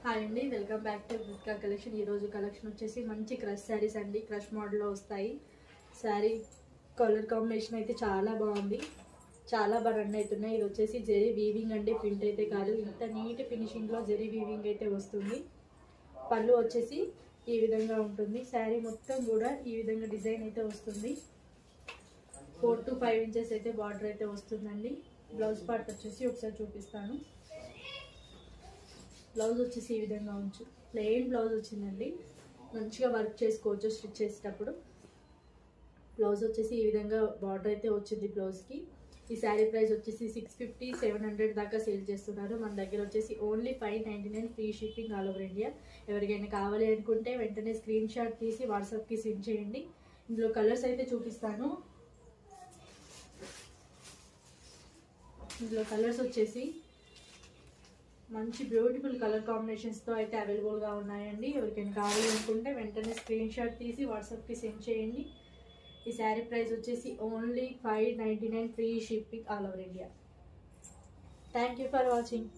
Hi అండి, welcome back to Ritika collection. ఈరోజు collection వచ్చేసి మంచి క్రష్ శారీస్ అండి. క్రష్ మోడల్లో వస్తాయి. శారీ కలర్ కాంబినేషన్ అయితే చాలా బాగుంది, చాలా బాగా రన్ అవుతున్నాయి. ఇది వచ్చేసి జెరీ వీవింగ్ అండి, ప్రింట్ అయితే కాదు. ఇంత నీట్ ఫినిషింగ్లో జెరీ వీవింగ్ అయితే వస్తుంది. పళ్ళు వచ్చేసి ఈ విధంగా ఉంటుంది. శారీ మొత్తం కూడా ఈ విధంగా డిజైన్ అయితే వస్తుంది. 4 to 5 ఇంచెస్ అయితే బార్డర్ అయితే వస్తుందండి. బ్లౌజ్ పార్ట్ వచ్చేసి ఒకసారి చూపిస్తాను. బ్లౌజ్ వచ్చేసి ఈ విధంగా ప్లెయిన్ బ్లౌజ్ వచ్చిందండి. మంచిగా వర్క్ చేసుకోవచ్చు స్టిచ్ చేసేటప్పుడు. బ్లౌజ్ వచ్చేసి ఈ విధంగా బార్డర్ అయితే వచ్చింది బ్లౌజ్కి. ఈ శారీ ప్రైస్ వచ్చేసి 650-700 దాకా సేల్ చేస్తున్నారు. మన దగ్గర వచ్చేసి only 599 free shipping all over India. ఎవరికైనా కావాలి అనుకుంటే వెంటనే స్క్రీన్ షాట్ తీసి వాట్సాప్కి సెండ్ చేయండి. ఇందులో కలర్స్ అయితే చూపిస్తాను. ఇందులో కలర్స్ వచ్చేసి మంచి బ్యూటిఫుల్ కలర్ కాంబినేషన్స్తో అయితే అవైలబుల్గా ఉన్నాయండి. ఎవరికైనా కావాలి అనుకుంటే వెంటనే స్క్రీన్ షాట్ తీసి వాట్సాప్కి సెండ్ చేయండి. ఈ శారీ ప్రైస్ వచ్చేసి only 599 free shipping all over India. Thank you for watching.